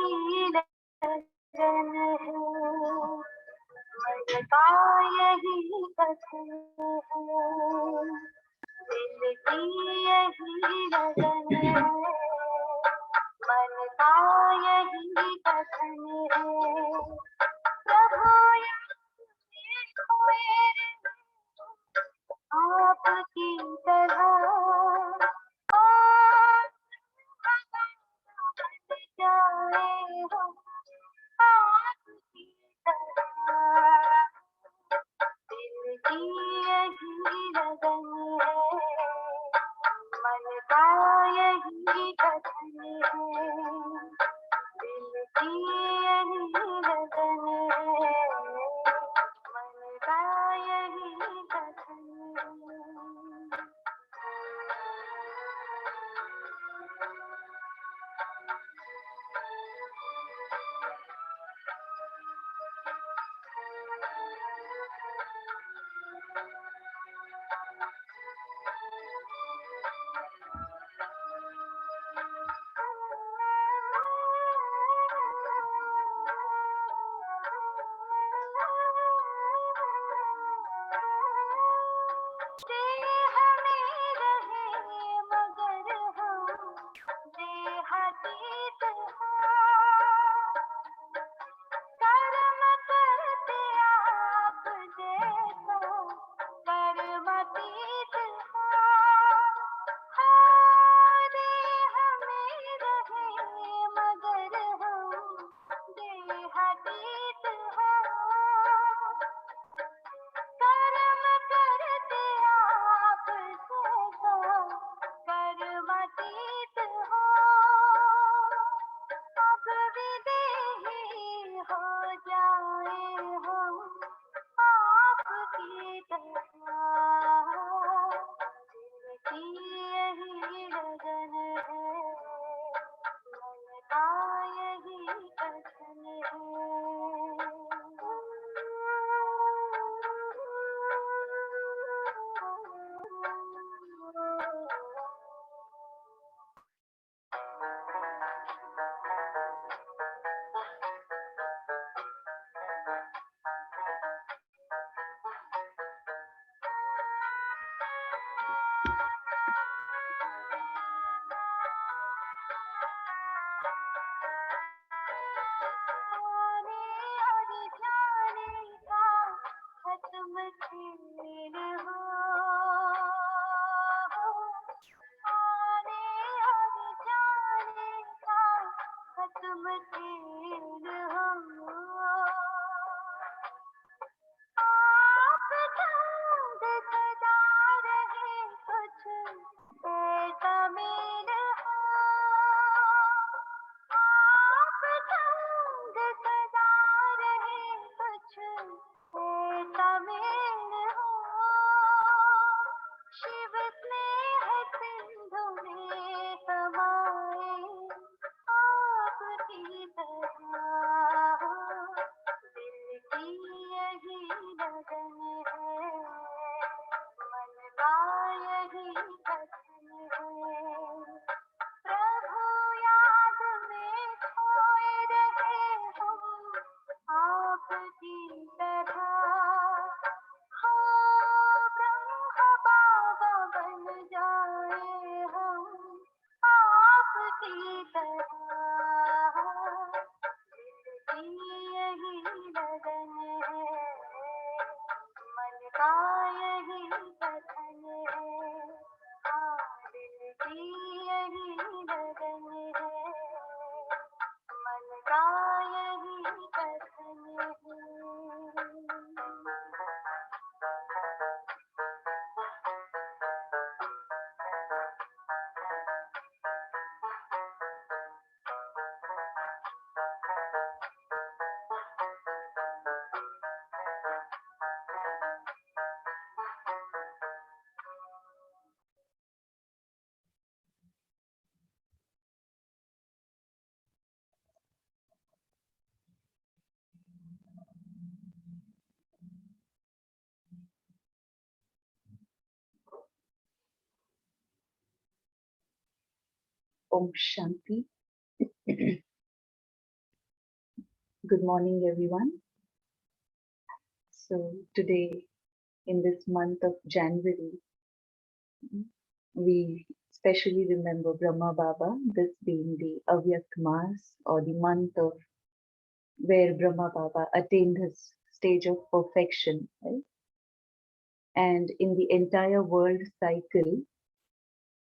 यही लगन है, मन का यही कथन है, दिल की यही लगन है, मन का यही कथन है। प्रभु ये खोए आपकी तरह, और बन जाए हम आपकी तरह, दिल की यही लगन है, मन का यही कथन है, दिल की यही लगन है, मन का यही कथन है। Om Shanti. Good morning, everyone. So, today, in this month of January, we specially remember Brahma Baba, this being the Avyak Mas, or the month of where Brahma Baba attained his stage of perfection. Right? And in the entire world cycle,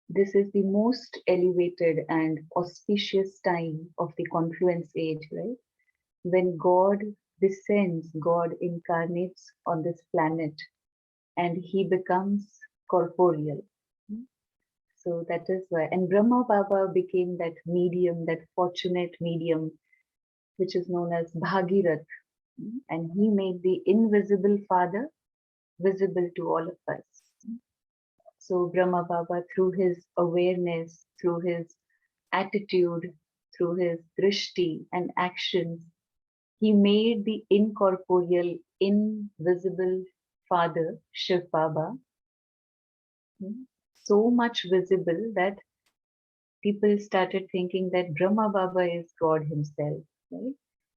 this is the most elevated and auspicious time of the confluence age, right? When God descends, God incarnates on this planet and he becomes corporeal. So that is why. And Brahma Baba became that medium, that fortunate medium, which is known as Bhagirath. And he made the invisible Father visible to all of us. So Brahma Baba, through his awareness, through his attitude, through his drishti and actions, he made the incorporeal, invisible Father, Shiv Baba, so much visible that people started thinking that Brahma Baba is God himself, right?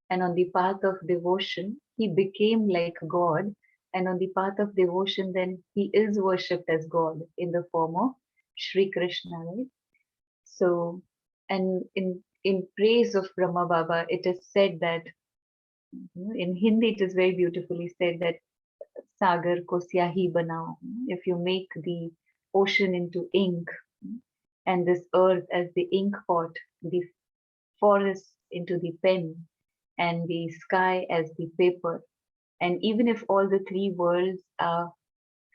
And on the path of devotion, he became like God. And on the path of devotion, then he is worshipped as God in the form of Sri Krishna, right? So, and in praise of Brahma Baba, it is said that in Hindi, it is very beautifully said that Sagar ko syahi banao. If you make the ocean into ink and this earth as the ink pot, the forest into the pen, and the sky as the paper, and even if all the three worlds are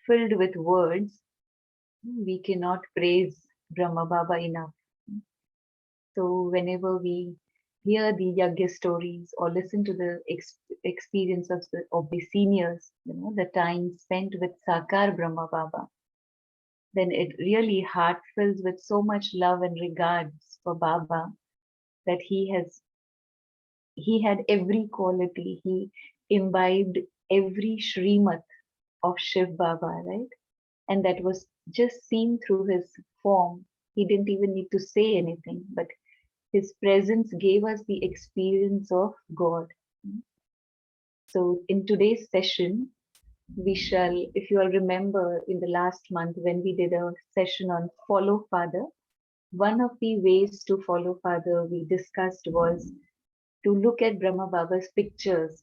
filled with words, we cannot praise Brahma Baba enough. So whenever we hear the Yagya stories or listen to the experience of the seniors, the time spent with Sakar Brahma Baba, then it really heart fills with so much love and regards for Baba that he had every quality. He imbibed every Shrimat of Shiv Baba, right? And that was just seen through his form. He didn't even need to say anything, but his presence gave us the experience of God. So, in today's session, we shall, if you all remember in the last month when we did a session on follow Father, one of the ways to follow Father we discussed was to look at Brahma Baba's pictures,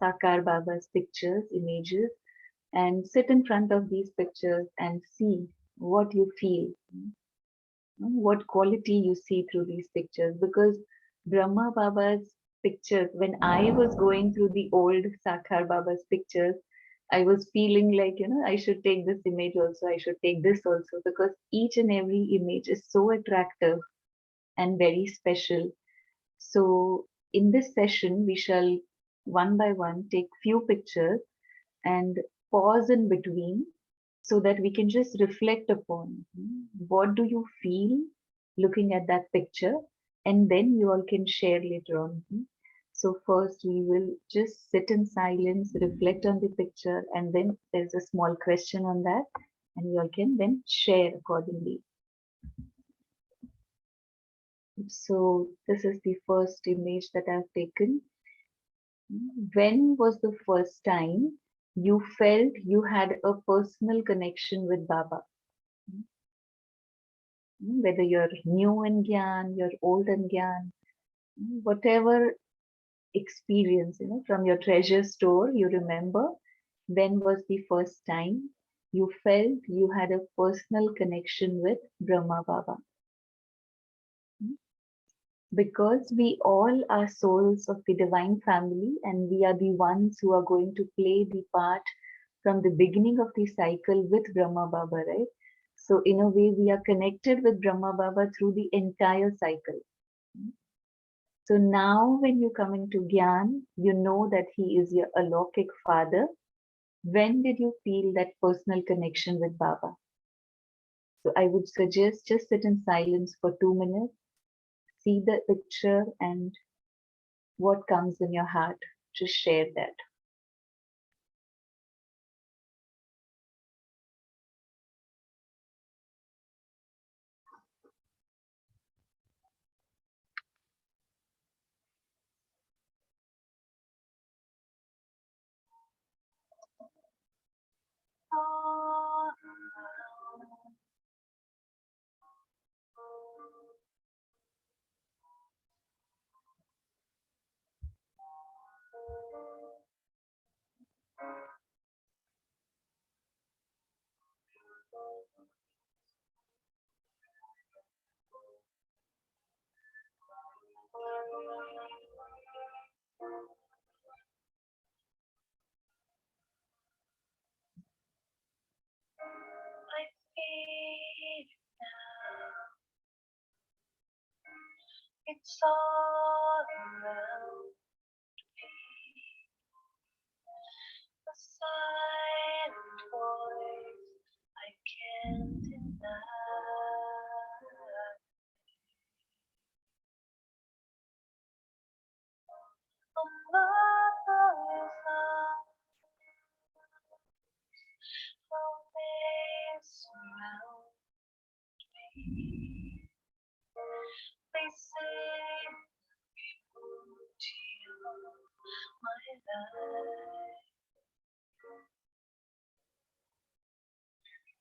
Sakar Baba's pictures, images, and sit in front of these pictures and see what you feel, what quality you see through these pictures. Because Brahma Baba's pictures, when I was going through the old Sakar Baba's pictures, I was feeling like, I should take this image also, I should take this also, because each and every image is so attractive and very special. So, in this session, we shall one by one take few pictures and pause in between so that we can just reflect upon what do you feel looking at that picture, and then you all can share later on. So first we will just sit in silence, reflect on the picture, and then there's a small question on that, and you all can then share accordingly. So this is the first image that I've taken. When was the first time you felt you had a personal connection with Baba? Whether you're new in Gyan, you're old in Gyan, whatever experience, from your treasure store, you remember when was the first time you felt you had a personal connection with Brahma Baba? Because we all are souls of the divine family and we are the ones who are going to play the part from the beginning of the cycle with Brahma Baba, right? So in a way, we are connected with Brahma Baba through the entire cycle. So now when you come into Gyan, you know that he is your Alokik father. When did you feel that personal connection with Baba? So I would suggest just sit in silence for 2 minutes, see the picture and what comes in your heart. Just share that. I feel now it's all around me. The silent voice I can't deny. A mother's arms always surround me. They say beauty of my life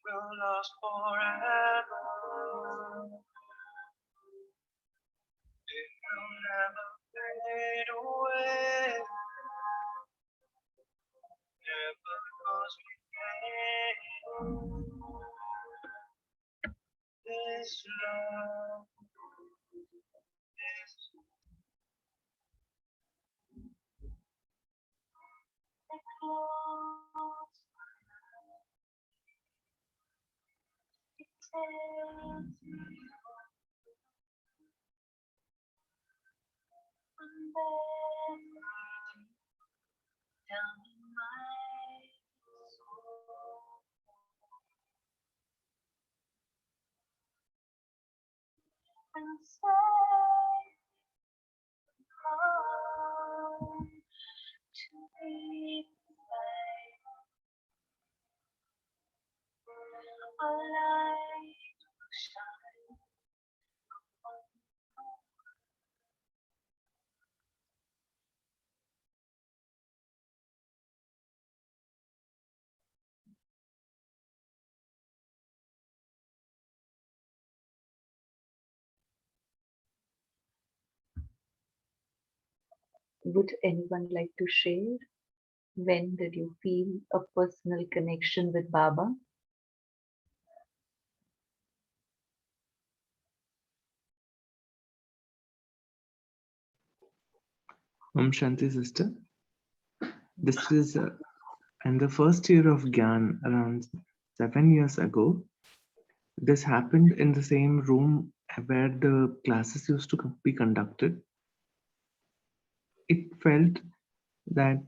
will last forever. It will never fade away. Never goes away. This love, this it close, it takes me and then down in my soul. And say, come to me, a light will shine on. Would anyone like to share? When did you feel a personal connection with Baba? Shanti sister. This is in the first year of Gyan, around 7 years ago. This happened in the same room where the classes used to be conducted. It felt that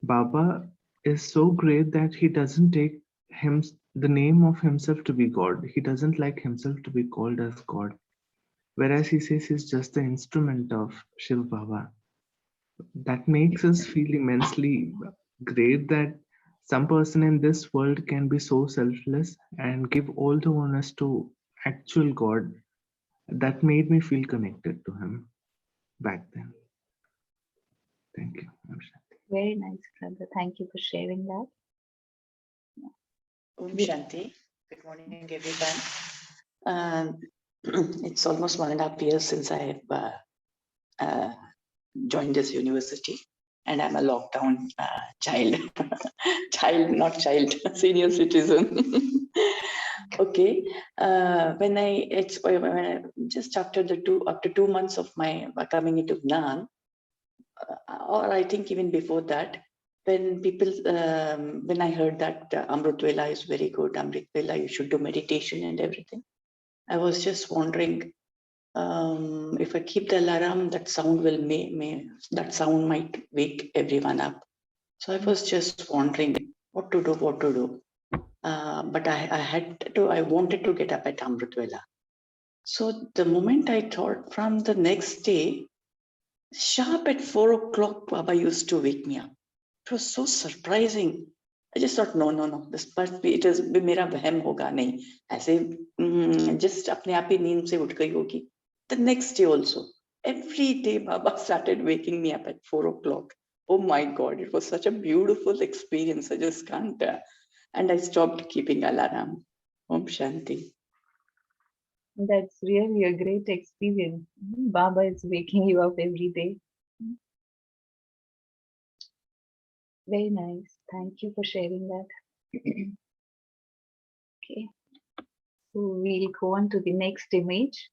Baba is so great that he doesn't take him the name of himself to be God. He doesn't like himself to be called as God. Whereas he says he's just the instrument of Shiv Baba. That makes us feel immensely great that some person in this world can be so selfless and give all the honors to actual God. That made me feel connected to him back then. Thank you. Very nice, brother. Thank you for sharing that. Om Shanti. Good morning, everyone. It's almost 1.5 years since I have joined this university, and I'm a lockdown child. Not child, senior citizen. Okay. When I just after 2 months of my coming into Gnan, or I think even before that, when people, when I heard that Amrit Vela is very good, Amrit Vela, you should do meditation and everything, I was just wondering, if I keep the alarm, that sound will that sound might wake everyone up. So I was just wondering what to do. But I wanted to get up at Amrit Vela. So the moment I thought, from the next day, sharp at 4 o'clock, Baba used to wake me up. It was so surprising. I just thought, no, this must be, it is मेरा वहम होगा नहीं. ऐसे just अपने आप ही नींद से उठ गई होगी. The next day also, every day Baba started waking me up at 4 o'clock. Oh my God, it was such a beautiful experience. I just can't. And I stopped keeping alarm. Om Shanti. That's really a great experience. Baba is waking you up every day. Very nice. Thank you for sharing that. Okay. So we'll go on to the next image.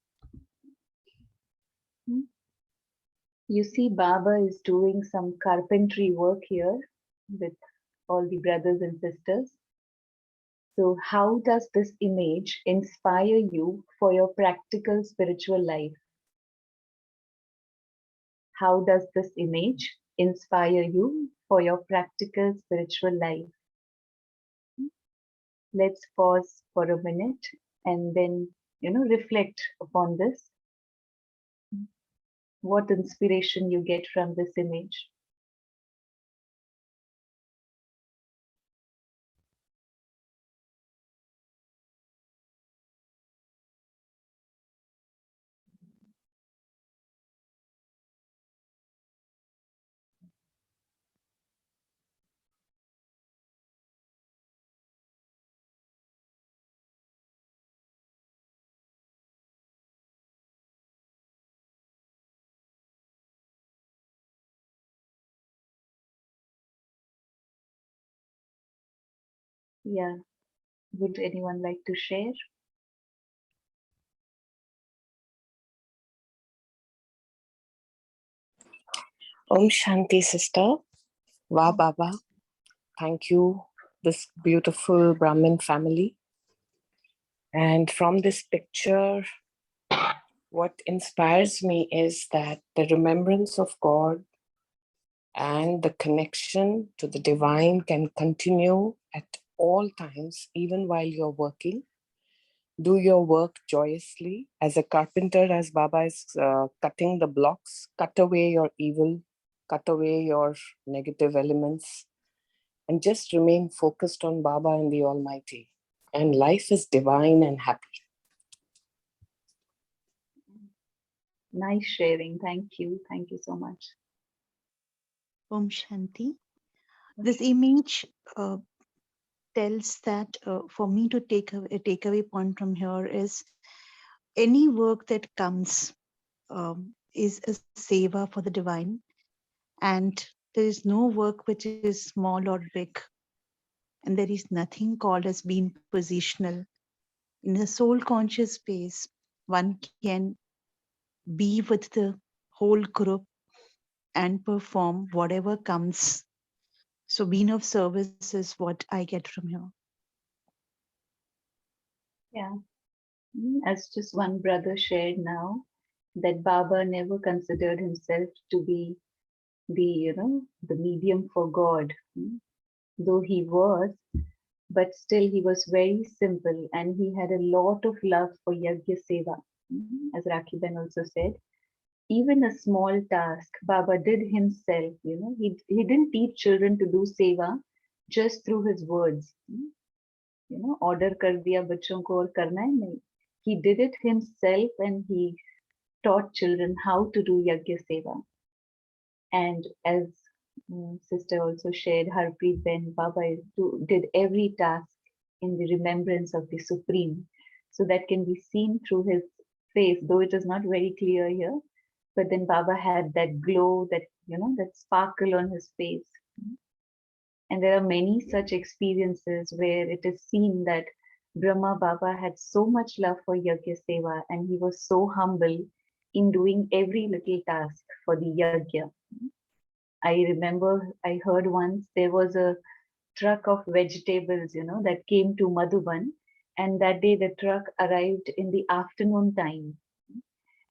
You see Baba is doing some carpentry work here with all the brothers and sisters. So how does this image inspire you for your practical spiritual life? How does this image inspire you for your practical spiritual life? Let's pause for a minute and then, reflect upon this. What inspiration you get from this image? Yeah, would anyone like to share? Om Shanti, sister. Wow, Baba. Thank you, this beautiful Brahmin family. And from this picture, what inspires me is that the remembrance of God and the connection to the divine can continue at all times, even while you're working. Do your work joyously. As a carpenter, as Baba is cutting the blocks, cut away your evil, cut away your negative elements, and just remain focused on Baba and the Almighty. And life is divine and happy. Nice sharing. Thank you. Thank you so much. Om Shanti. This image tells that for me to take a takeaway point from here is any work that comes is a seva for the divine, and there is no work which is small or big, and there is nothing called as being positional. In a soul conscious space, one can be with the whole group and perform whatever comes. So being of service is what I get from here. Yeah. As just one brother shared now, that Baba never considered himself to be the medium for God. Though he was, but still he was very simple and he had a lot of love for Yajna Seva. As Rakhiben also said, even a small task Baba did himself. He didn't teach children to do seva just through his words. Order kar diya bachon ko aur karna hai nahi. He did it himself and he taught children how to do Yajna Seva. And as sister also shared, Harpreet Ben Baba did every task in the remembrance of the Supreme. So that can be seen through his face, though it is not very clear here. But then Baba had that glow, that sparkle on his face. And there are many such experiences where it is seen that Brahma Baba had so much love for Yajna Seva and he was so humble in doing every little task for the Yajna. I remember I heard once there was a truck of vegetables, that came to Madhuban, and that day the truck arrived in the afternoon time.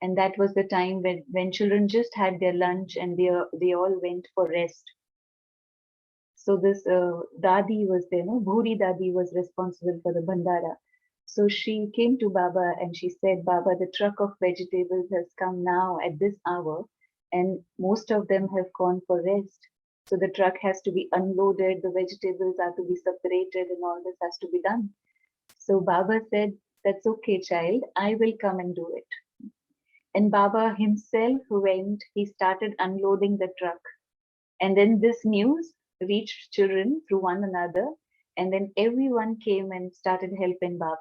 And that was the time when children just had their lunch and they all went for rest. So this Dadi was there, Bhuri Dadi was responsible for the Bandara. So she came to Baba and she said, Baba, the truck of vegetables has come now at this hour and most of them have gone for rest. So the truck has to be unloaded, the vegetables are to be separated and all this has to be done. So Baba said, that's okay, child, I will come and do it. And Baba himself went, he started unloading the truck. And then this news reached children through one another. And then everyone came and started helping Baba.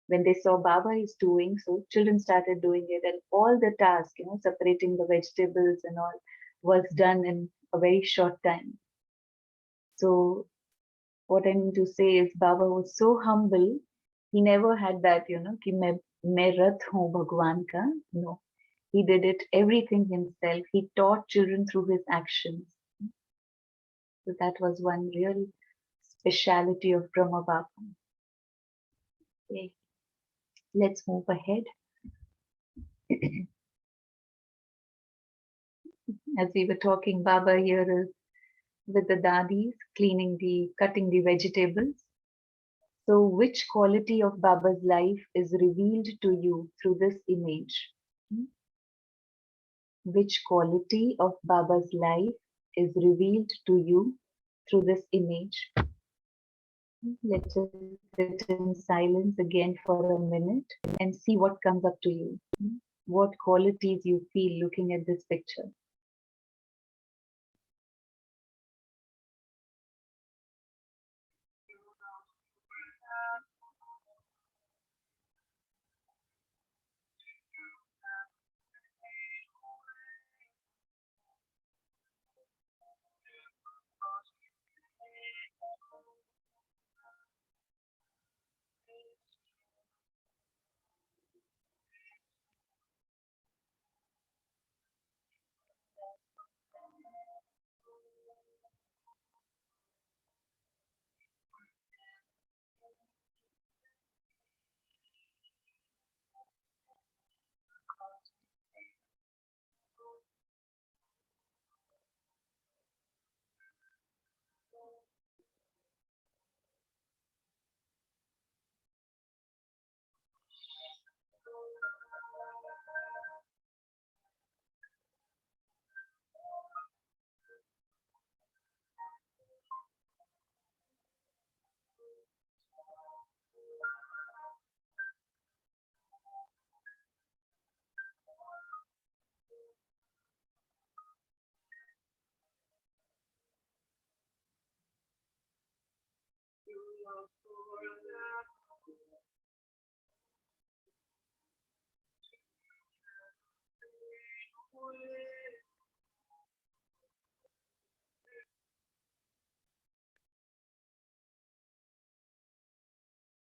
When they saw Baba is doing, so children started doing it. And all the tasks, separating the vegetables and all was done in a very short time. So what I mean to say is Baba was so humble He never had that, कि मैं रथ हूँ भगवान का. No, he did it everything himself. He taught children through his actions. So that was one real speciality of Brahma Baba. Okay, let's move ahead. As we were talking, Baba here is with the dadis, cutting the vegetables. So which quality of Baba's life is revealed to you through this image? Which quality of Baba's life is revealed to you through this image? Let's just sit in silence again for a minute and see what comes up to you. What qualities you feel looking at this picture.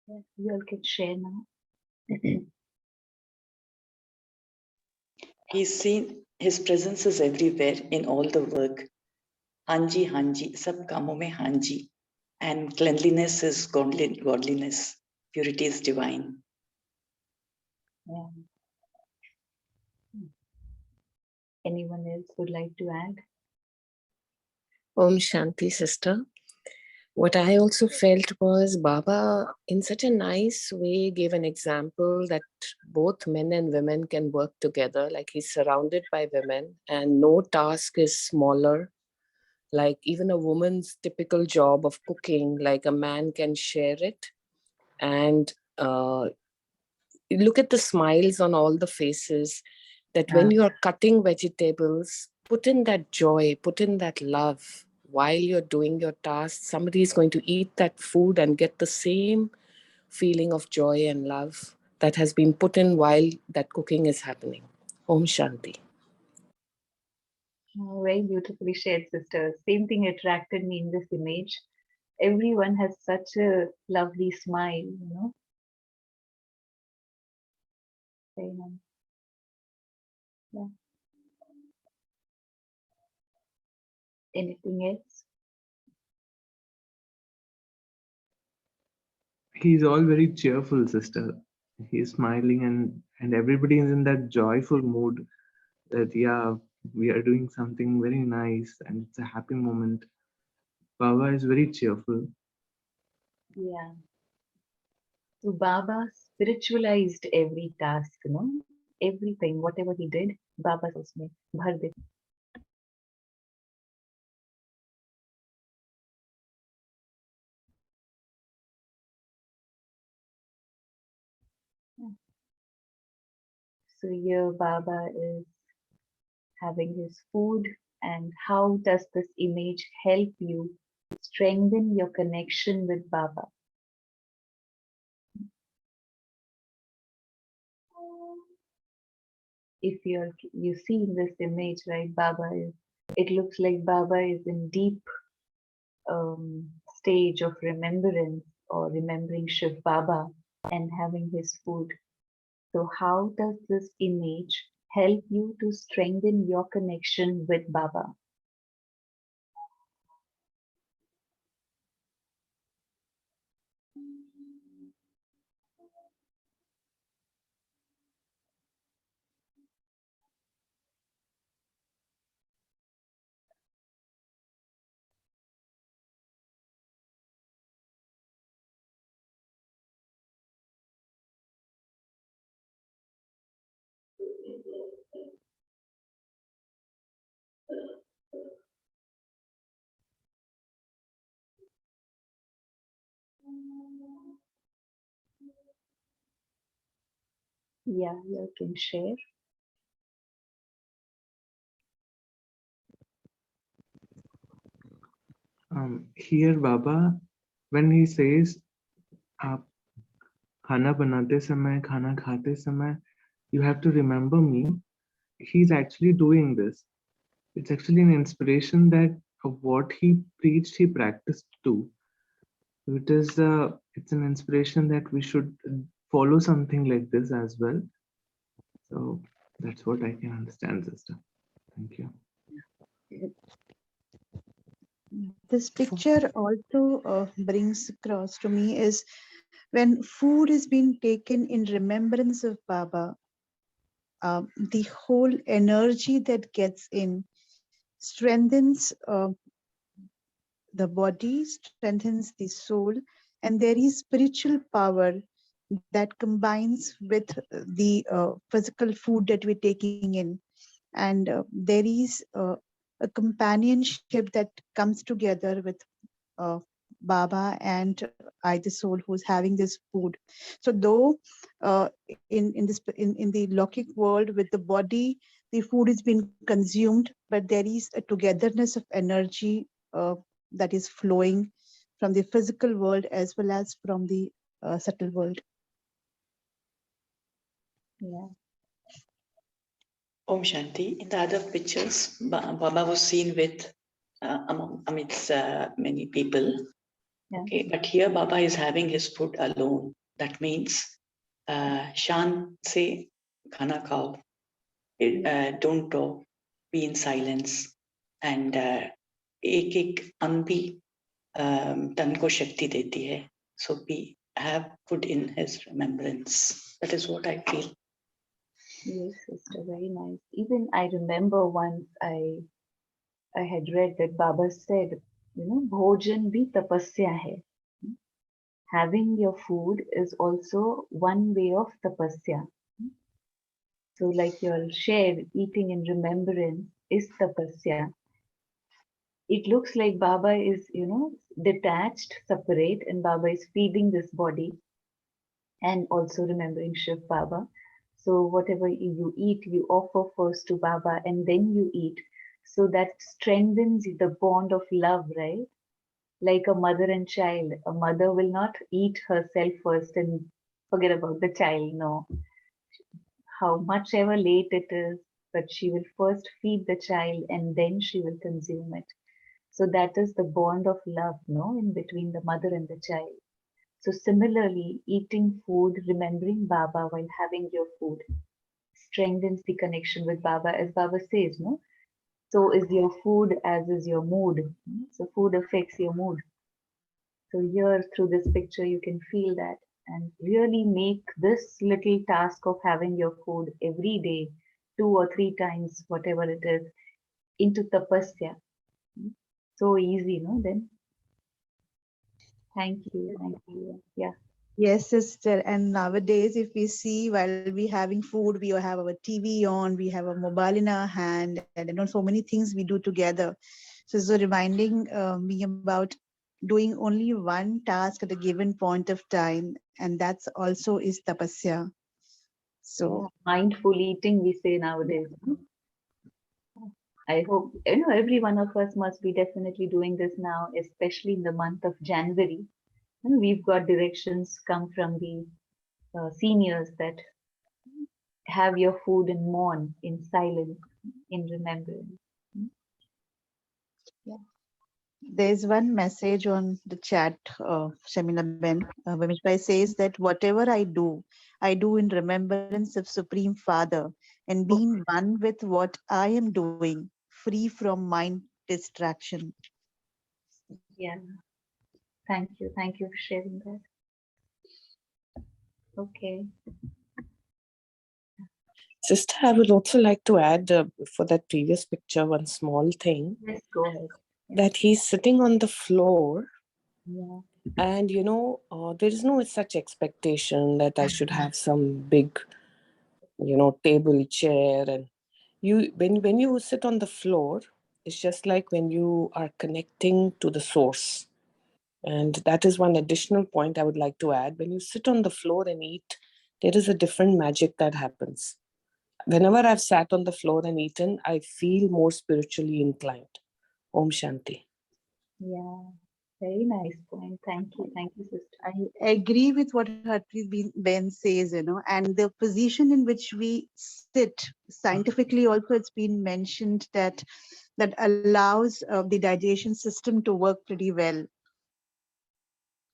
Yes, you all can share now. He's seen, his presence is everywhere in all the work. Hanji, Hanji, sab kaamon mein Hanji. And cleanliness is godliness. Purity is divine. Yeah. Anyone else would like to add? Om Shanti, sister. What I also felt was Baba, in such a nice way, gave an example that both men and women can work together. Like he's surrounded by women, and no task is smaller. Like even a woman's typical job of cooking, like a man can share it. And look at the smiles on all the faces, that when you are cutting vegetables, put in that joy, put in that love. While you're doing your task, somebody is going to eat that food and get the same feeling of joy and love that has been put in while that cooking is happening. Om Shanti. Oh, very beautifully shared, sister. Same thing attracted me in this image. Everyone has such a lovely smile. Very nice. Yeah. Anything else? He's all very cheerful, sister. He's smiling, and everybody is in that joyful mood that, yeah, we are doing something very nice and it's a happy moment. Baba is very cheerful. Yeah. So Baba spiritualized every task. Everything, whatever he did, Baba usme bhar de. So here Baba is having his food, and how does this image help you strengthen your connection with Baba? If you see in this image, right, it looks like Baba is in deep stage of remembrance or remembering Shiv Baba. and having his food. So how does this image help you to strengthen your connection with Baba? Yeah, you can share. Here, Baba, when he says, आप खाना बनाते समय, खाना खाते समय, you have to remember me, he's actually doing this. It's actually an inspiration that of what he preached, he practiced too. It's an inspiration that we should follow something like this as well. So that's what I can understand, sister. Thank you. This picture also brings across to me is when food is being taken in remembrance of Baba, the whole energy that gets in strengthens the body, strengthens the soul, and there is spiritual power that combines with the physical food that we're taking in. And there is a companionship that comes together with Baba and I, the soul, who's having this food. So though in the Lokik world with the body, the food is being consumed, but there is a togetherness of energy that is flowing from the physical world as well as from the subtle world. Yeah. Om Shanti. In the other pictures, Baba was seen with amidst many people. Yeah. Okay, but here Baba is having his food alone. That means Shan se khana khao. Don't talk. Be in silence. And एक एक अंग भी तन को शक्ति देती है. So we have food in his remembrance. That is what I feel. Yes, sister, very nice. Even I remember once I had read that Baba said, bhojan bhi tapasya hai. Having your food is also one way of tapasya. So like your share, eating in remembrance is tapasya. It looks like Baba is, detached, separate, and Baba is feeding this body and also remembering Shiv Baba. So whatever you eat, you offer first to Baba and then you eat. So that strengthens the bond of love, right? Like a mother and child. A mother will not eat herself first and forget about the child. No, how much ever late it is, but she will first feed the child and then she will consume it. So that is the bond of love, no, in between the mother and the child. So similarly, eating food, remembering Baba while having your food strengthens the connection with Baba, as Baba says, no? So is your food as is your mood. So food affects your mood. So here through this picture, you can feel that and really make this little task of having your food every day, 2 or 3 times, whatever it is, into tapasya. So easy, no? Then thank you, thank you. Yeah. Yes, sister. And nowadays, if we see while we having food, we have our TV on, we have a mobile in our hand, and so many things we do together. So it's reminding me about doing only one task at a given point of time, and that's also is tapasya. So Mindful eating, we say nowadays. I hope every one of us must be definitely doing this now, especially in the month of January. We've got directions come from the seniors that have your food and mourn in silence, in remembrance. Yeah. There's one message on the chat, Shamila Ben, which says that whatever I do in remembrance of Supreme Father and being one with what I am doing, free from mind distraction. Yeah. Thank you. Thank you for sharing that. Okay. Sister, I would also like to add for that previous picture one small thing, Let's go ahead. Yeah. that he's sitting on the floor, Yeah. and there is no such expectation that I should have some big table, chair, and when you sit on the floor, it's just like when you are connecting to the source. And that is one additional point I would like to add. When you sit on the floor and eat, there is a different magic that happens. Whenever I've sat on the floor and eaten, I feel more spiritually inclined. Om Shanti. Yeah. Very nice point. Thank you. Thank you, sister. I agree with what Harpreet Ben says, and the position in which we sit, scientifically also it's been mentioned that allows the digestion system to work pretty well.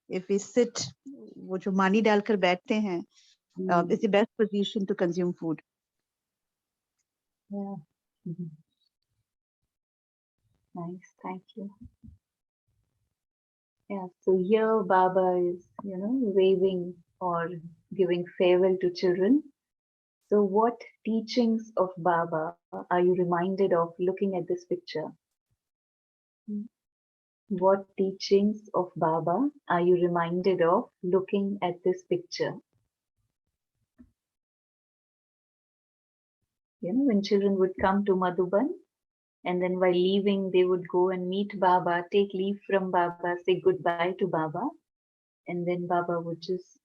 If we sit, वो जो मानी डालकर बैठते हैं, it's the best position to consume food. Yeah. Mhm. Nice. Thank you. Yeah. So here Baba is, waving or giving farewell to children. So what teachings of Baba are you reminded of looking at this picture? What teachings of Baba are you reminded of looking at this picture? When children would come to Madhuban, and then while leaving, they would go and meet Baba, take leave from Baba, say goodbye to Baba, and then Baba would just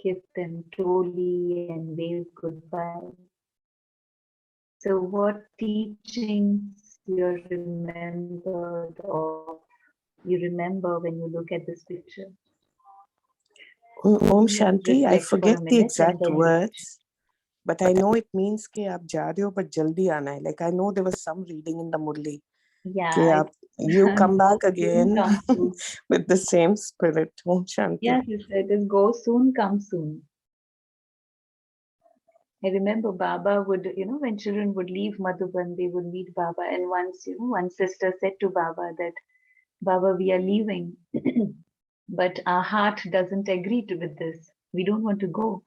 give them toli and wave goodbye. So what teachings you remember when you look at this picture? Om Shanti, I Reflect for a forget the minute and exact then words, but I know it means कि आप जा रहे हो but जल्दी आना है. Like I know there was some reading in the Murli. yeah, You come back go soon, again come soon. with the same spirit. Om Shanti. Yes, it is go soon, come soon. I remember Baba would, when children would leave Madhuban, they would meet Baba. And once, one sister said to Baba that, Baba, we are leaving, but our heart doesn't agree with this. We don't want to go.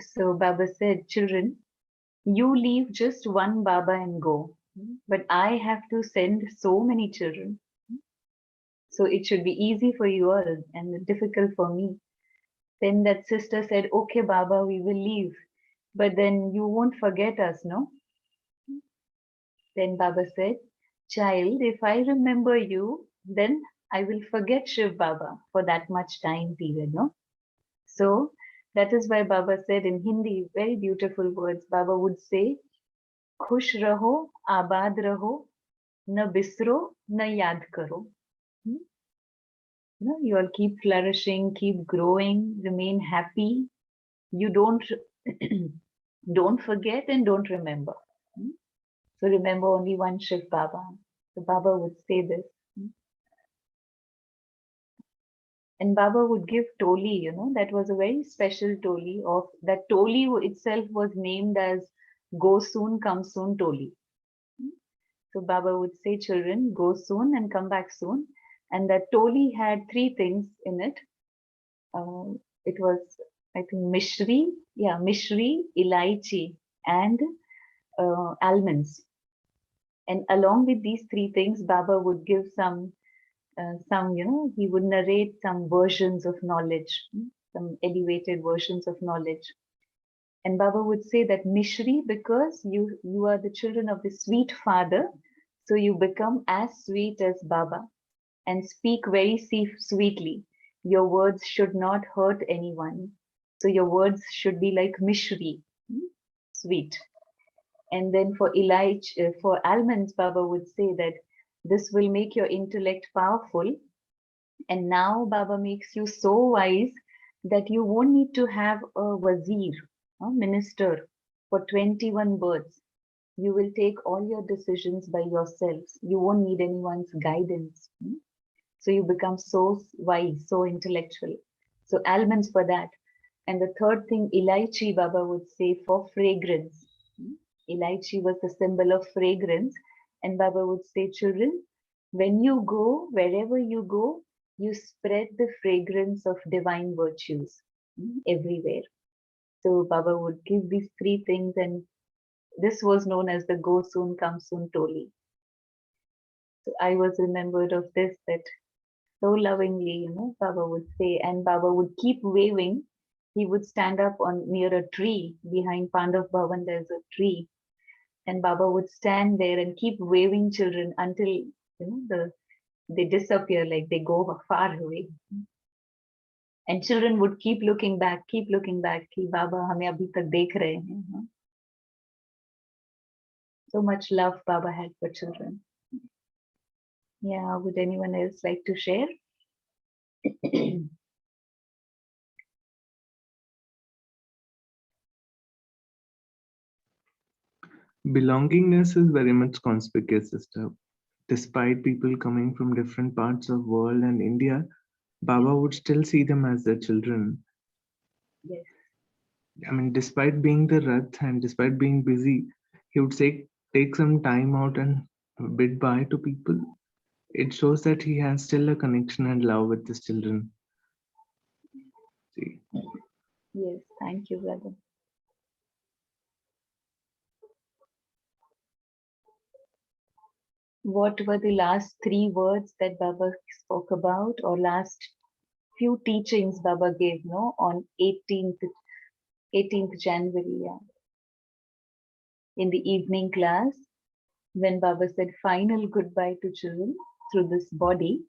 So Baba said, children, you leave just one Baba and go. But I have to send so many children. So it should be easy for you all and difficult for me. Then that sister said, okay, Baba, we will leave. But then you won't forget us, no? Then Baba said, child, if I remember you, then I will forget Shiv Baba for that much time period, no? So that is why Baba said in Hindi, very beautiful words, Baba would say, Khush raho, abad raho, na bisro, na yad karo. You all keep flourishing, keep growing, remain happy. You don't don't forget and don't remember. So remember only one Shiv Baba. So Baba would say this. And Baba would give toli, that was a very special toli. Of that toli itself was named as Go Soon, Come Soon Toli. So Baba would say, children, go soon and come back soon. And that toli had three things in it. It was, I think, mishri, elaichi, and almonds. And along with these three things, Baba would give some, he would narrate some versions of knowledge, some elevated versions of knowledge. And Baba would say that Mishri, because you are the children of the sweet father, so you become as sweet as Baba and speak very sweetly. Your words should not hurt anyone. So your words should be like Mishri, sweet. And then for for almonds, Baba would say that this will make your intellect powerful. And now Baba makes you so wise that you won't need to have a wazir, a minister, for 21 births. You will take all your decisions by yourselves. You won't need anyone's guidance. So you become so wise, so intellectual. So almonds for that. And the third thing, Ilaichi Baba would say for fragrance. Ilaichi was the symbol of fragrance. And Baba would say, children, when you go, wherever you go, you spread the fragrance of divine virtues everywhere. So Baba would give these three things, and this was known as the go soon, come soon Toli. So I was remembered of this, that so lovingly, Baba would say, and Baba would keep waving. He would stand up on near a tree behind Pandav Bhavan. There's a tree, and Baba would stand there and keep waving children until they disappear, like they go far away. And children would keep looking back. Ki Baba hame abhi tak dekh rahe hain. So much love Baba had for children. Yeah, would anyone else like to share? Belongingness is very much conspicuous, sister. Despite people coming from different parts of world and India, Baba would still see them as their children. Yes. I mean, despite being the Rath and despite being busy, he would take some time out and bid bye to people. It shows that he has still a connection and love with his children. See. Yes, thank you, brother. What were the last 3 words that Baba spoke about, or last few teachings Baba gave, on 18th January, yeah. In the evening class, when Baba said final goodbye to children through this body,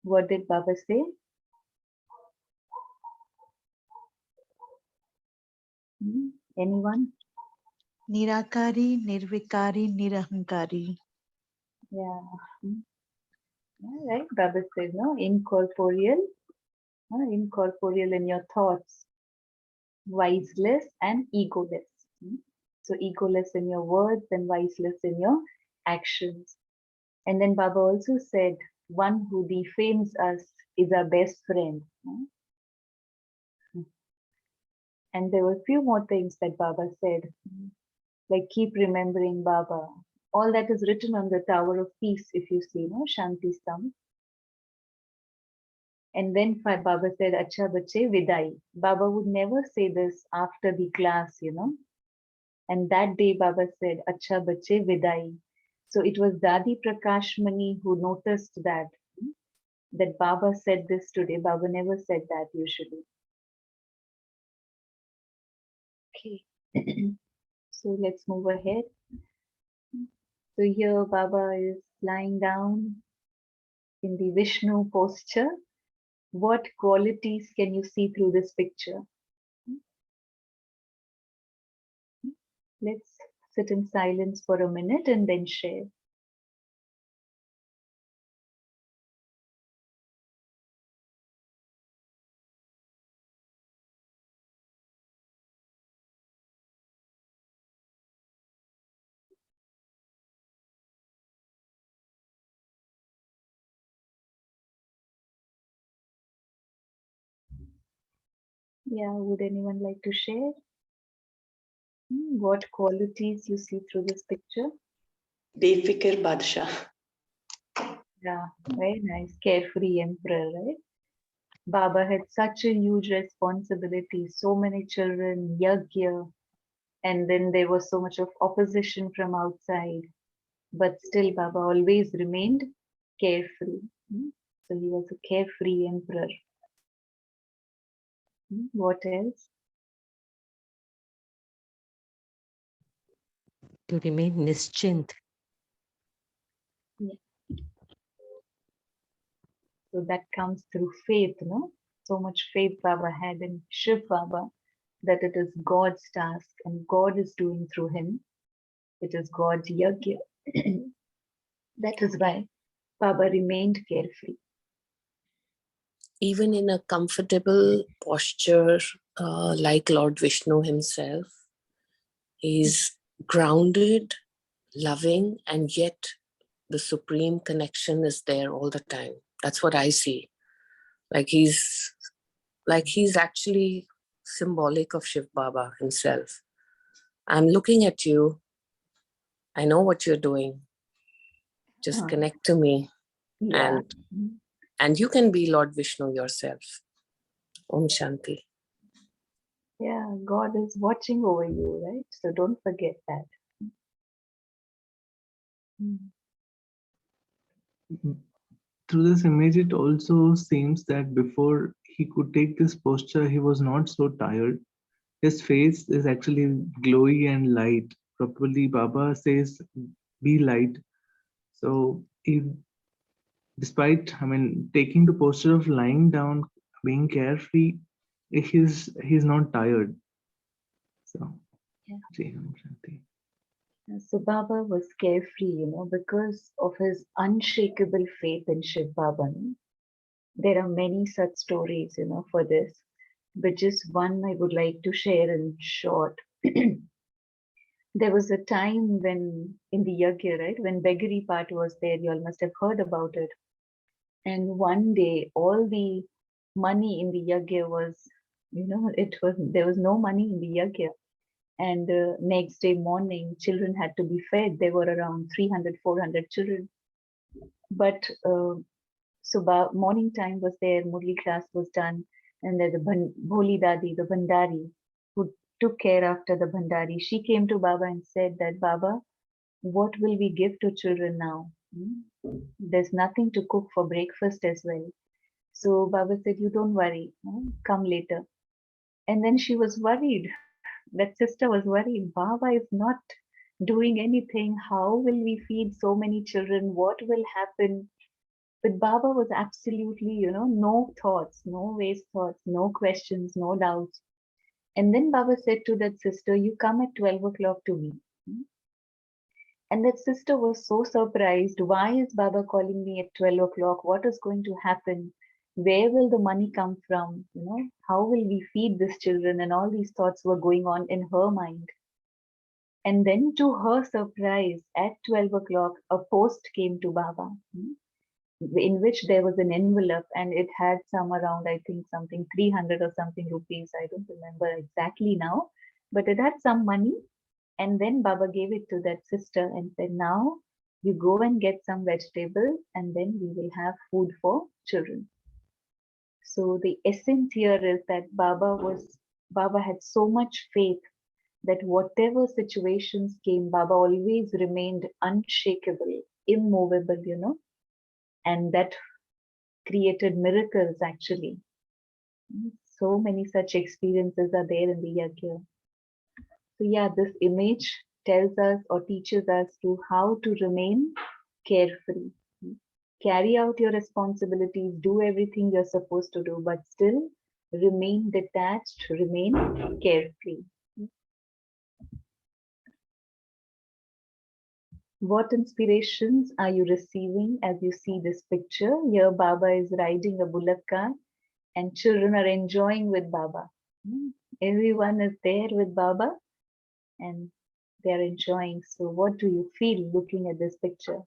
what did Baba say? Anyone? Nirakari, Nirvikari, Nirahankari. Yeah. Right. Baba said, incorporeal in your thoughts, wiseless and egoless. So egoless in your words and wiseless in your actions. And then Baba also said, one who defames us is our best friend. And there were a few more things that Baba said, like keep remembering Baba. All that is written on the Tower of Peace, if you see, Shanti Stam. And then Baba said, Acha bache vidai. Baba would never say this after the class, And that day Baba said, Acha bache vidai. So it was Dadi Prakashmani who noticed that Baba said this today. Baba never said that usually. Okay. So let's move ahead. So here Baba is lying down in the Vishnu posture. What qualities can you see through this picture? Let's sit in silence for a minute and then share. Yeah, would anyone like to share? What qualities you see through this picture? Befikir Badshah. Yeah, very nice. Carefree emperor, right? Baba had such a huge responsibility, so many children, yajna, and then there was so much of opposition from outside. But still Baba always remained carefree. So he was a carefree emperor. What else? To remain nischint. Yeah. So that comes through faith, So much faith Baba had in Shiv Baba that it is God's task and God is doing through him. It is God's yajna. That is why Baba remained carefree. Even in a comfortable posture, like Lord Vishnu himself, he's grounded, loving, and yet the supreme connection is there all the time. That's what I see. Like he's actually symbolic of Shiv Baba himself. I'm looking at you. I know what you're doing. Just connect to me. Yeah. And you can be Lord Vishnu yourself. Om Shanti. Yeah, God is watching over you, right? So don't forget that. Through this image, it also seems that before he could take this posture, he was not so tired. His face is actually glowy and light. Probably Baba says, be light. So he, despite, taking the posture of lying down, being carefree, he's not tired. So, Yeah. Jai Om Shanti. So Baba was carefree, because of his unshakable faith in Shiv Baba. There are many such stories, for this, but just one I would like to share in short. There was a time when in the yagya, right, when beggary part was there, you all must have heard about it. And one day, all the money in the yagya was, there was no money in the yagya. And next day morning, children had to be fed. There were around 300, 400 children. But morning time was there, Murli class was done, and there's the Bholi Dadi, the Bhandari, who took care after the Bhandari. She came to Baba and said that, Baba, what will we give to children now? There's nothing to cook for breakfast as well. So Baba said, you don't worry, come later. And then she was worried. That sister was worried. Baba is not doing anything. How will we feed so many children? What will happen? But Baba was absolutely, no thoughts, no waste thoughts, no questions, no doubts. And then Baba said to that sister, you come at 12 o'clock to me. And that sister was so surprised. Why is Baba calling me at 12 o'clock? What is going to happen? Where will the money come from? How will we feed these children? And all these thoughts were going on in her mind. And then to her surprise, at 12 o'clock, a post came to Baba, in which there was an envelope and it had some around, I think, something 300 or something rupees. I don't remember exactly now, but it had some money. And then Baba gave it to that sister and said, now you go and get some vegetables and then we will have food for children. So the essence here is that Baba had so much faith that whatever situations came, Baba always remained unshakable, immovable, and that created miracles actually. So many such experiences are there in the yagya. So yeah, this image tells us or teaches us to how to remain carefree. Carry out your responsibilities, do everything you're supposed to do, but still remain detached, remain carefree. What inspirations are you receiving as you see this picture? Here Baba is riding a bullock cart and children are enjoying with Baba. Everyone is there with Baba and they are enjoying. So what do you feel looking at this picture?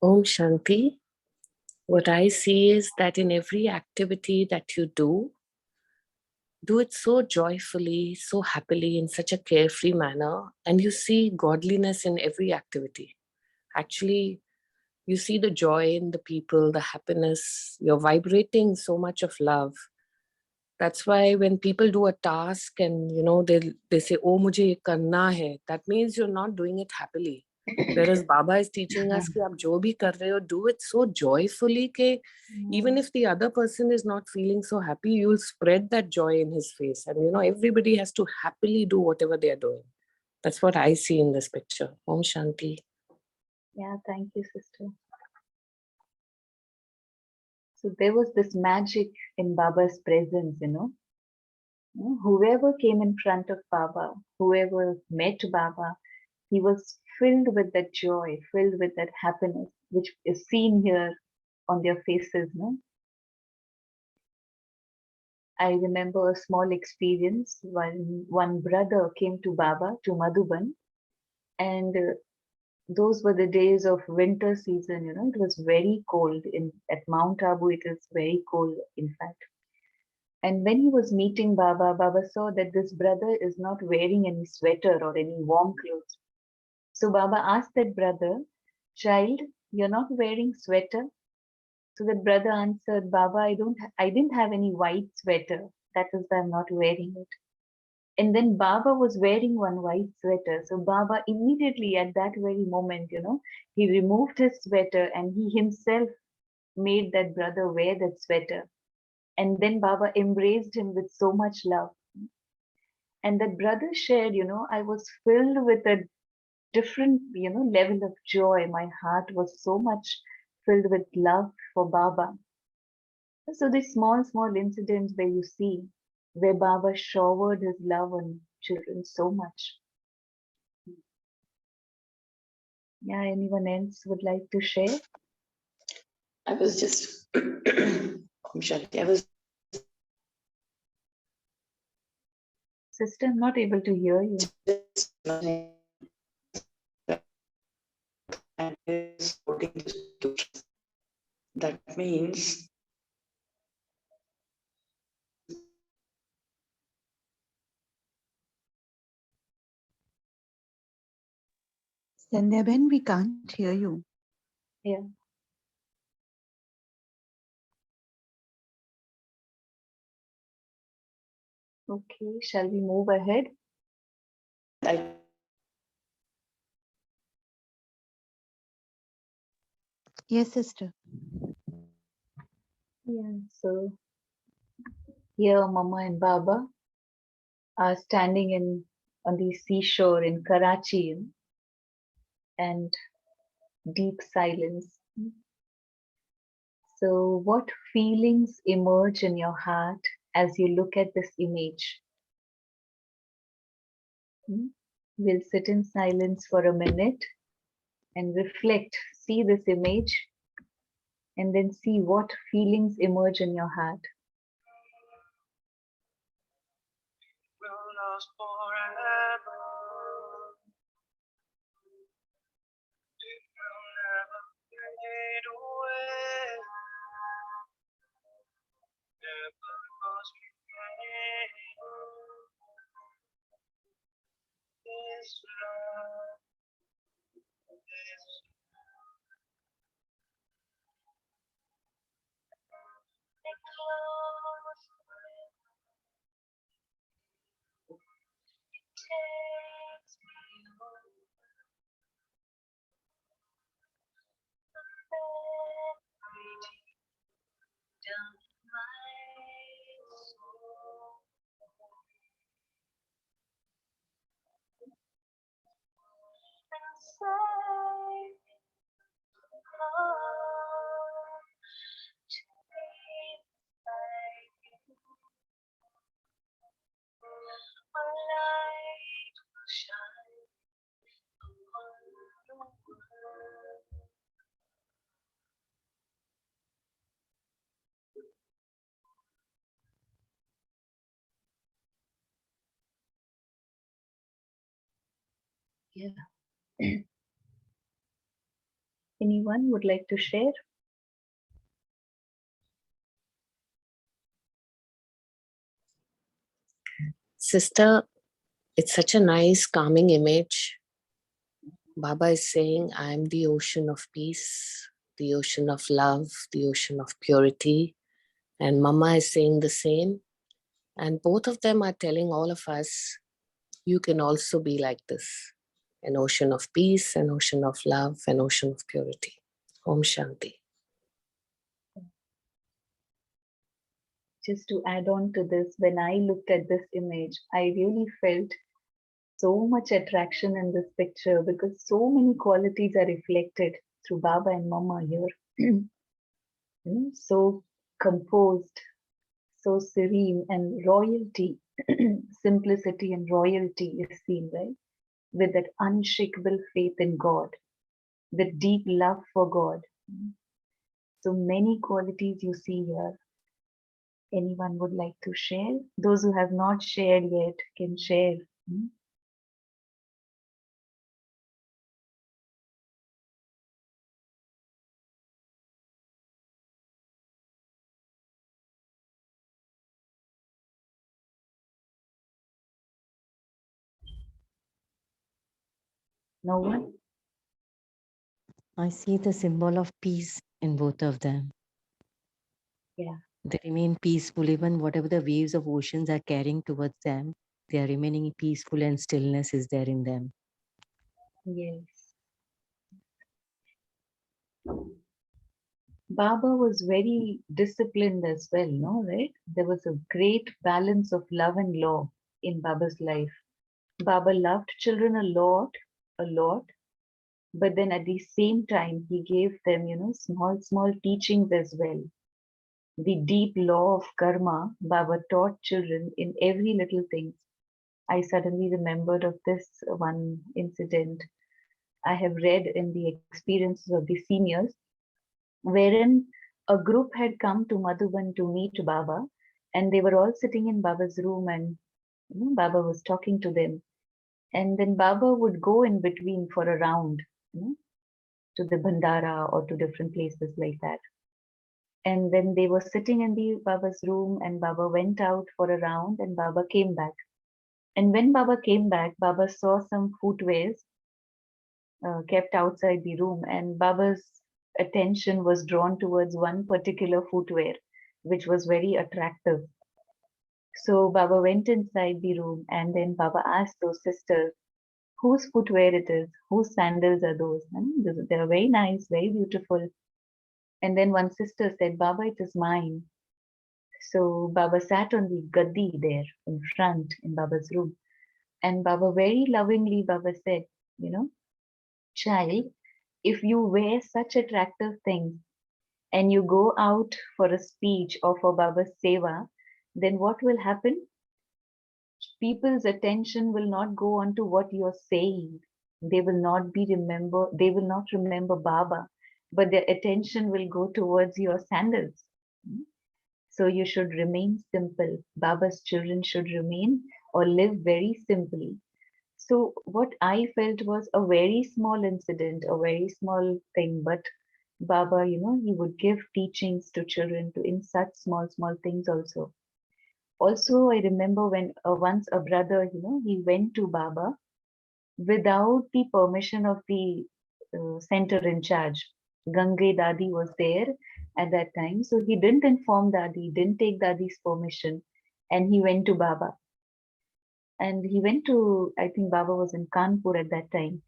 Om Shanti. What I see is that in every activity that you do it so joyfully, so happily, in such a carefree manner, and you see godliness in every activity. Actually, you see the joy in the people, the happiness, you're vibrating so much of love. That's why when people do a task and they say, oh, mujhe ye karna hai, that means you're not doing it happily. Whereas Baba is teaching us कि आप जो भी कर रहे हो, do it so joyfully कि even if the other person is not feeling so happy, you'll spread that joy in his face. And everybody has to happily do whatever they are doing. That's what I see in this picture. Om Shanti. Yeah, thank you, sister. So there was this magic in Baba's presence, Whoever came in front of Baba, whoever met Baba, he was filled with that joy, filled with that happiness, which is seen here on their faces. No? I remember a small experience when one brother came to Baba, to Madhuban, and those were the days of winter season. It was very cold. At Mount Abu, it is very cold, in fact. And when he was meeting Baba, Baba saw that this brother is not wearing any sweater or any warm clothes. So Baba asked that brother, "Child, you're not wearing sweater?" So that brother answered, "Baba, I didn't have any white sweater. That is why I'm not wearing it." And then Baba was wearing one white sweater. So Baba immediately at that very moment, he removed his sweater and he himself made that brother wear that sweater. And then Baba embraced him with so much love. And that brother shared, I was filled with a different, level of joy. My heart was so much filled with love for Baba. So these small, small incidents where you see where Baba showered his love on children so much. Yeah, anyone else would like to share? I was just, Om Shanti, I was Sister, I'm not able to hear you. just and is supporting this solution. That means Sandhya, we can't hear you. Yeah. Okay, shall we move ahead? I Yes, sister. Yeah, so here Mama and Baba are standing on the seashore in Karachi, and deep silence. So what feelings emerge in your heart as you look at this image? We'll sit in silence for a minute and reflect, see this image, and then see what feelings emerge in your heart. will last forever. It will never fade away. Never must remain. This love, this it close, it takes me home. Reaching down my soul. And say, oh, to be like you. A light will shine upon the world. Yeah. Anyone would like to share? Sister, it's such a nice, calming image. Baba is saying, I am the ocean of peace, the ocean of love, the ocean of purity. And Mama is saying the same. And both of them are telling all of us, you can also be like this. An ocean of peace, an ocean of love, an ocean of purity. Om Shanti. Just to add on to this, when I looked at this image, I really felt so much attraction in this picture because so many qualities are reflected through Baba and Mama here. So composed, so serene, and royalty. simplicity and royalty is seen, right? With that unshakable faith in God, with deep love for God. So many qualities you see here. Anyone would like to share? Those who have not shared yet can share. No one? I see the symbol of peace in both of them. Yeah. They remain peaceful, even whatever the waves of oceans are carrying towards them, they are remaining peaceful and stillness is there in them. Yes. Baba was very disciplined as well, no, right? There was a great balance of love and law in Baba's life. Baba loved children a lot, but then at the same time, he gave them, small teachings as well. The deep law of karma, Baba taught children in every little thing. I suddenly remembered of this one incident I have read in the experiences of the seniors, wherein a group had come to Madhuban to meet Baba, and they were all sitting in Baba's room, and Baba was talking to them. And then Baba would go in between for a round, to the Bandara or to different places like that. And then they were sitting in the Baba's room, and Baba went out for a round, and Baba came back. And when Baba came back, Baba saw some footwears kept outside the room, and Baba's attention was drawn towards one particular footwear, which was very attractive. So Baba went inside the room, and then Baba asked those sisters, whose footwear it is, whose sandals are those? And they are very nice, very beautiful. And then one sister said, Baba, it is mine. So Baba sat on the gaddi there in front in Baba's room. And Baba very lovingly, Baba said, child, if you wear such attractive things and you go out for a speech or for Baba's seva, then what will happen? People's attention will not go on to what you're saying. They will not remember Baba, but their attention will go towards your sandals. So you should remain simple. Baba's children should remain or live very simply. So what I felt was a very small incident, a very small thing, but Baba, he would give teachings to children to in such small things also. Also, I remember when once a brother, he went to Baba without the permission of the center in charge. Gange Dadi was there at that time, so he didn't inform Dadi, didn't take Dadi's permission, and he went to Baba. And he went to, I think Baba was in Kanpur at that time.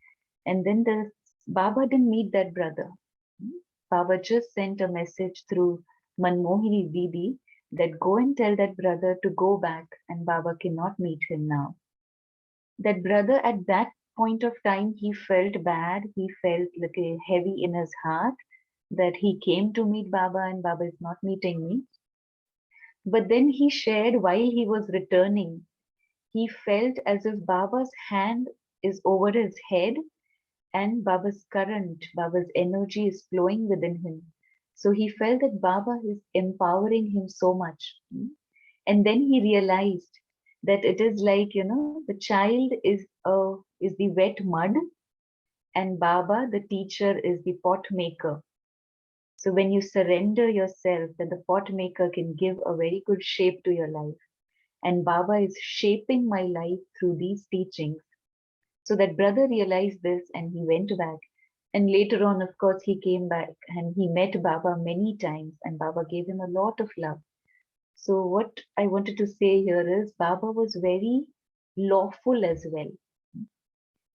And then the Baba didn't meet that brother. Baba just sent a message through Manmohini Didi that go and tell that brother to go back and Baba cannot meet him now. That brother at that point of time, he felt bad. He felt little heavy in his heart that he came to meet Baba and Baba is not meeting me. But then he shared while he was returning, he felt as if Baba's hand is over his head and Baba's current, Baba's energy is flowing within him. So he felt that Baba is empowering him so much. And then he realized that it is like, the child is the wet mud and Baba, the teacher, is the pot maker. So when you surrender yourself, then the pot maker can give a very good shape to your life. And Baba is shaping my life through these teachings. So that brother realized this and he went back. And later on, of course, he came back and he met Baba many times and Baba gave him a lot of love. So what I wanted to say here is Baba was very lawful as well.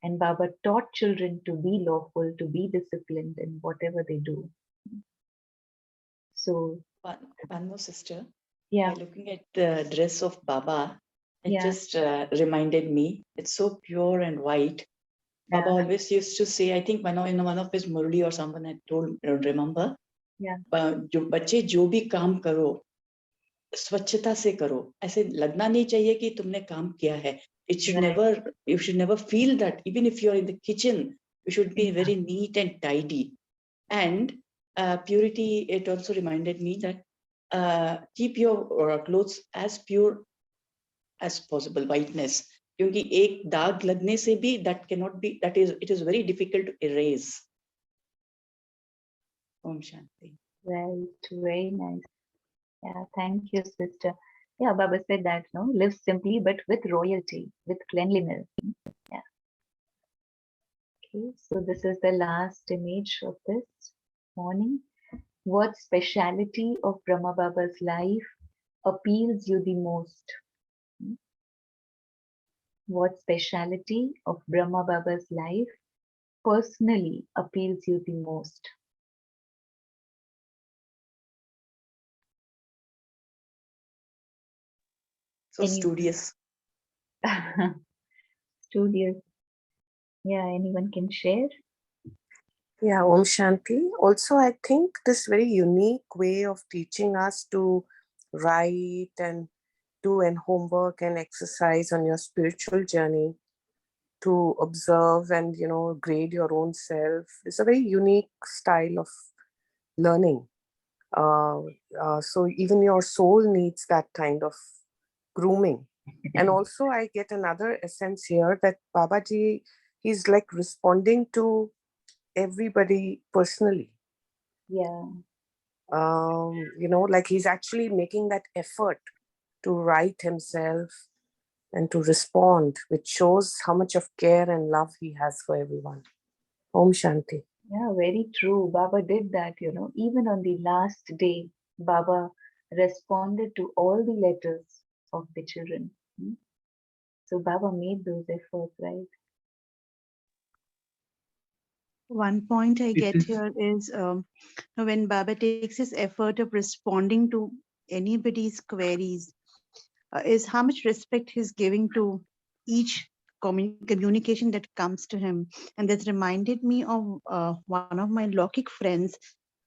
And Baba taught children to be lawful, to be disciplined in whatever they do. So, One more sister. yeah. By looking at the dress of Baba, it Yeah. just reminded me, it's so pure and white. Baba always used to say, I think in one of his Murli or someone I don't remember. Yeah. बच्चे जो भी काम करो, स्वच्छता से करो, ऐसे लगना नहीं चाहिए कि तुमने काम किया है. It should Right. you should never feel that. Even if you're in the kitchen, you should be very neat and tidy. And purity, it also reminded me that keep your clothes as pure as possible, whiteness. क्योंकि एक दाग लगने से भी it is very difficult to erase. Om Shanti. Right. Very nice. Yeah. Thank you, sister. Yeah, Baba said that, no, live simply but with royalty, with cleanliness. Yeah. Okay. So this is the last image of this morning. What speciality of Brahma Baba's life appeals you the most? What speciality of Brahma Baba's life personally appeals you the most? So studious. Studious. Yeah, anyone can share? Yeah, Om Shanti. Also, I think this very unique way of teaching us to write and do and homework and exercise on your spiritual journey, to observe and, grade your own self, is a very unique style of learning. So even your soul needs that kind of grooming. And also I get another essence here that Babaji, he's like responding to everybody personally. Yeah. Like he's actually making that effort to write himself and to respond, which shows how much of care and love he has for everyone. Om Shanti. Yeah, very true. Baba did that, even on the last day, Baba responded to all the letters of the children. So Baba made those efforts, right? One point I It get is here is when Baba takes his effort of responding to anybody's queries, is how much respect he's giving to each communication that comes to him. And that's reminded me of one of my Lokik friends.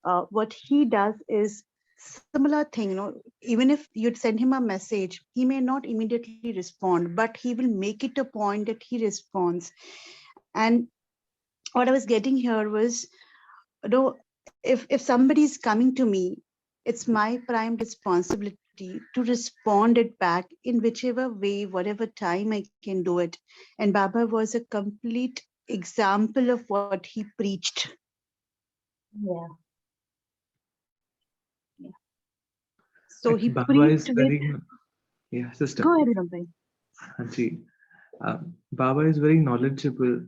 What he does is similar thing, even if you'd send him a message, he may not immediately respond, but he will make it a point that he responds. And what I was getting here was, if somebody is coming to me, it's my prime responsibility to respond it back in whichever way, whatever time I can do it. And Baba was a complete example of what he preached. Yeah. Yeah. So he Baba is preached with. yeah, sister. Go ahead, Rambai. Ji, Baba is very knowledgeable.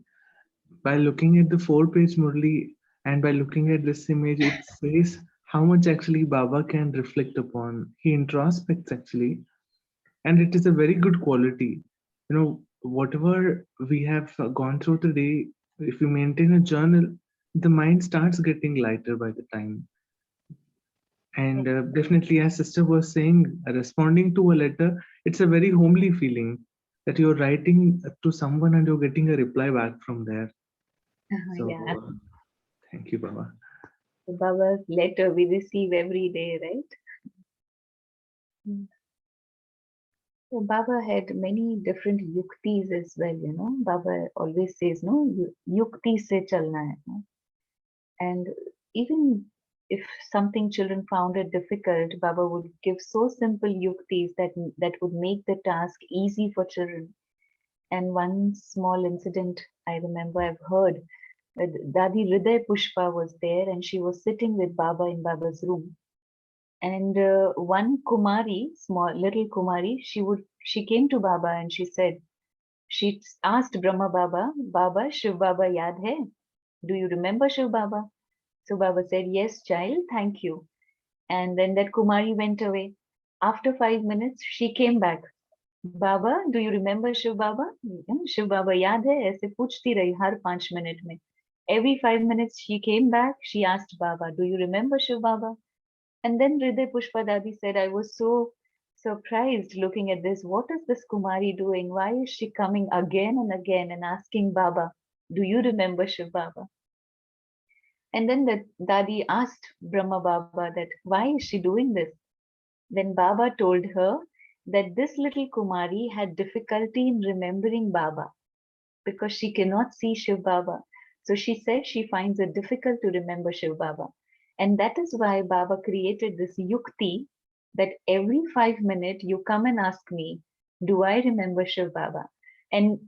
By looking at the 4-page Murli and by looking at this image, it says how much actually Baba can reflect upon. He introspects actually, and it is a very good quality. Whatever we have gone through the day, if you maintain a journal, the mind starts getting lighter by the time. And definitely, as sister was saying, responding to a letter, it's a very homely feeling that you're writing to someone and you're getting a reply back from there. So Yeah. thank you, Baba. So Baba's letter we receive every day, right? So Baba had many different yuktis as well, Baba always says, no, yukti se chalna hai. No? And even if something children found it difficult, Baba would give so simple yuktis that would make the task easy for children. And one small incident I remember I've heard, Dadi Hriday Pushpa was there and she was sitting with Baba in Baba's room. And one Kumari, small little Kumari, she came to Baba and she asked Brahma Baba, Baba, Shiv Baba yaad hai? Do you remember Shiv Baba? So Baba said, yes, child, thank you. And then that Kumari went away. After 5 minutes, she came back. Baba, do you remember Shiv Baba? Shiv Baba yaad hai? ऐसे पूछती रही हर 5 minute में. Every 5 minutes she came back, she asked Baba, do you remember Shiv Baba? And then Hriday Pushpa Dadi said, I was so surprised looking at this. What is this Kumari doing? Why is she coming again and again and asking Baba, do you remember Shiv Baba? And then the Dadi asked Brahma Baba that, why is she doing this? Then Baba told her that this little Kumari had difficulty in remembering Baba because she cannot see Shiv Baba. So she said she finds it difficult to remember Shiv Baba. And that is why Baba created this yukti that every 5 minutes you come and ask me, do I remember Shiv Baba? And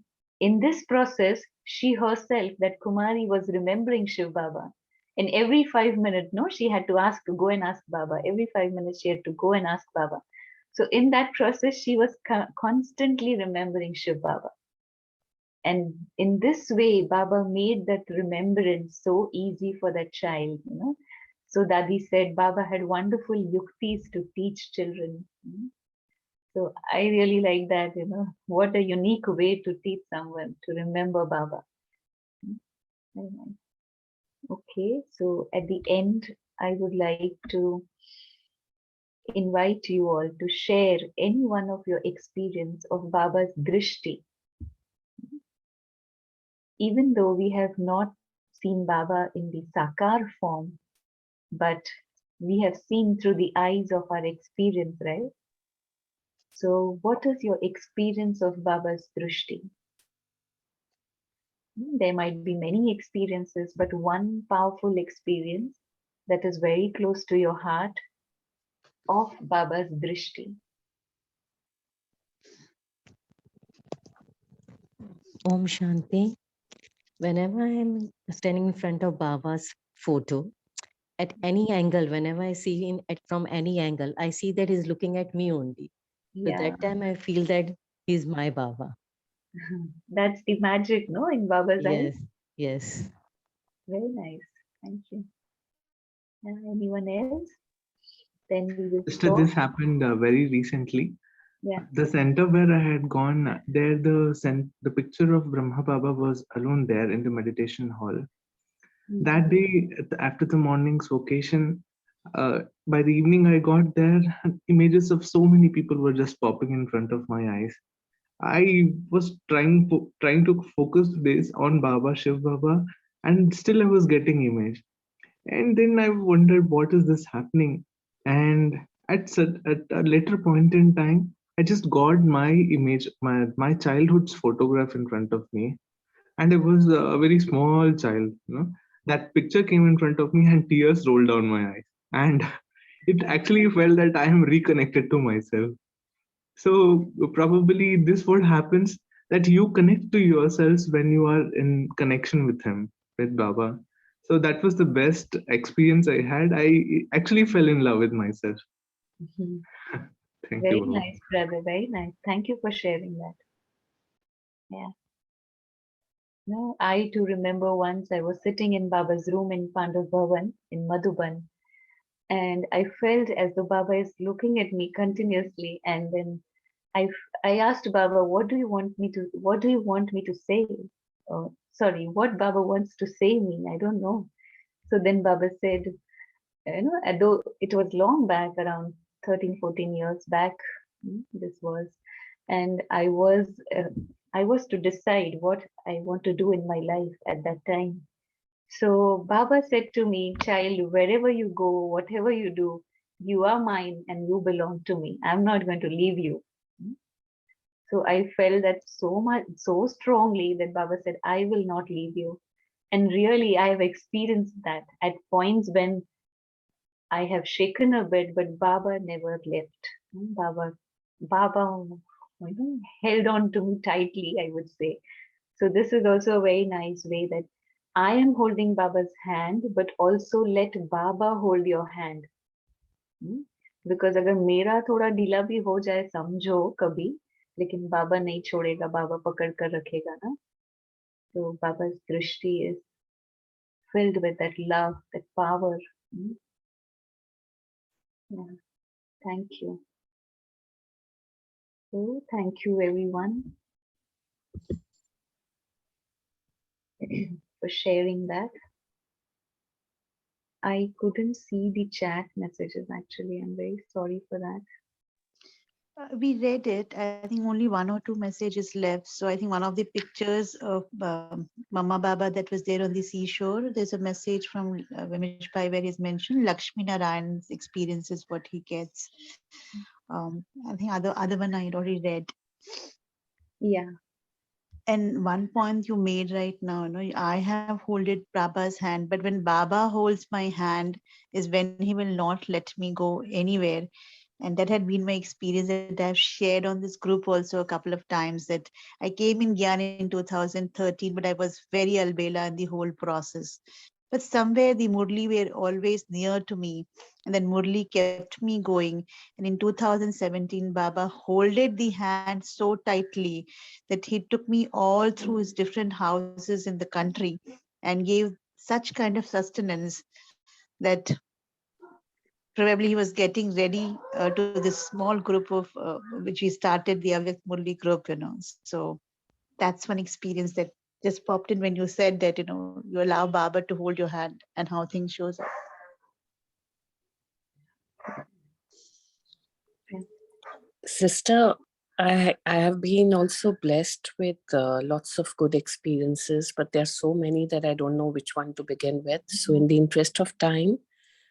in this process, she herself, that Kumari, was remembering Shiv Baba. And every 5 minutes, no, she had to ask, go and ask Baba. Every 5 minutes, she had to go and ask Baba. So in that process, she was constantly remembering Shiv Baba. And in this way, Baba made that remembrance so easy for that child, you know. So Dadi said Baba had wonderful yuktis to teach children. So I really like that, you know. What a unique way to teach someone to remember Baba. Very nice. Okay, so at the end, I would like to invite you all to share any one of your experience of Baba's drishti. Even though we have not seen Baba in the Sakar form, but we have seen through the eyes of our experience, right? So what is your experience of Baba's drishti? There might be many experiences, but one powerful experience that is very close to your heart of Baba's drishti. Om Shanti. Whenever I'm standing in front of Baba's photo, at any angle, whenever I see him from any angle, I see that he's looking at me only. So Yeah, that time I feel that he's my Baba. that's the magic, no, in Baba's eyes. Yes, yes. Very nice. Thank you. Anyone else? Then we will Sister, stop. this happened very recently. Yeah. The center where I had gone, there the picture of Brahma Baba was alone there in the meditation hall. That day, after the morning's vocation, by the evening I got there, images of so many people were just popping in front of my eyes. I was trying to focus this on Baba, Shiv Baba, and still I was getting image. And then I wondered, what is this happening? And at a later point in time, I just got my image, my childhood's photograph in front of me, and I was a very small child. You know, that picture came in front of me, and tears rolled down my eyes, and it actually felt that I am reconnected to myself. So probably this what happens, that you connect to yourselves when you are in connection with him, with Baba. So that was the best experience I had. I actually fell in love with myself. Mhm. Thank you, Very Baba. nice, brother. Very nice. Thank you for sharing that. Yeah. No, I too remember once I was sitting in Baba's room in Pandav Bhavan in Madhuban, and I felt as though Baba is looking at me continuously. And then I asked Baba, what do you want me to say? Sorry, what Baba wants to say me? I don't know. So then Baba said, you know, though it was long back, around 13, 14 years back, this was, and I was to decide what I want to do in my life at that time. So Baba said to me, child, wherever you go, whatever you do, you are mine and you belong to me. I'm not going to leave you. So I felt that so much, so strongly, that Baba said, I will not leave you. And really, I have experienced that at points when I have shaken a bit, but Baba never left. Baba, you know, held on to me tightly, I would say. So this is also a very nice way that I am holding Baba's hand, but also let Baba hold your hand. Because अगर मेरा थोड़ा ढीला भी हो जाए समझो कभी, लेकिन बाबा नहीं छोड़ेगा, बाबा पकड़ कर रखेगा ना. So Baba's drishti is filled with that love, that power. Yeah, thank you. So thank you everyone for sharing that. I couldn't see the chat messages actually. I'm very sorry for that. We read it. I think only one or two messages left. So I think one of the pictures of Mama Baba that was there on the seashore, there's a message from Vimish Pai where he's mentioned Lakshmi Narayan's experiences, what he gets. I think other one I had already read. Yeah. And one point you made right now, I have holded Baba's hand, but when Baba holds my hand is when he will not let me go anywhere. And that had been my experience that I've shared on this group also a couple of times, that I came in Gyan in 2013, but I was very albela in the whole process. But somewhere the Murli were always near to me, and then Murli kept me going. And in 2017, Baba holded the hand so tightly that he took me all through his different houses in the country and gave such kind of sustenance that probably he was getting ready to this small group of which he started, the Avyakt Murli group. So that's one experience that just popped in when you said that, you allow Baba to hold your hand and how things shows up. Sister, I have been also blessed with lots of good experiences, but there are so many that I don't know which one to begin with. So in the interest of time,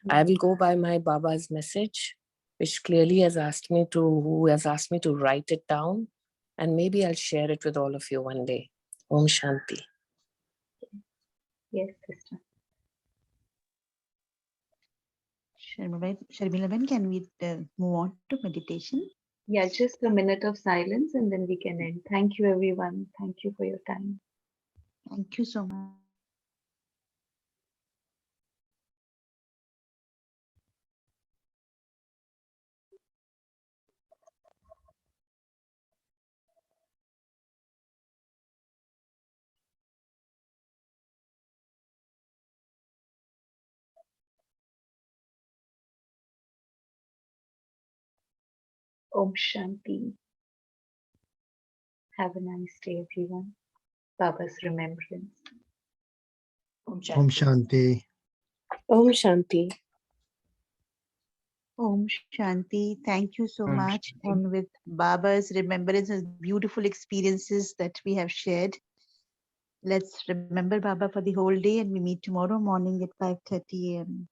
I will go by my Baba's message, which clearly has asked me to, who has asked me to write it down, and maybe I'll share it with all of you one day. Om Shanti. Yes, sister. Sharmila, can we move on to meditation? Yeah, just a minute of silence and then we can end. Thank you, everyone. Thank you for your time. Thank you so much. Om Shanti. Have a nice day, everyone. Baba's remembrance. Om Om Shanti. Shanti. Om Shanti. Om Shanti. Thank you so Om much. Shanti. And with Baba's remembrance and beautiful experiences that we have shared, let's remember Baba for the whole day, and we meet tomorrow morning at 5:30 a.m.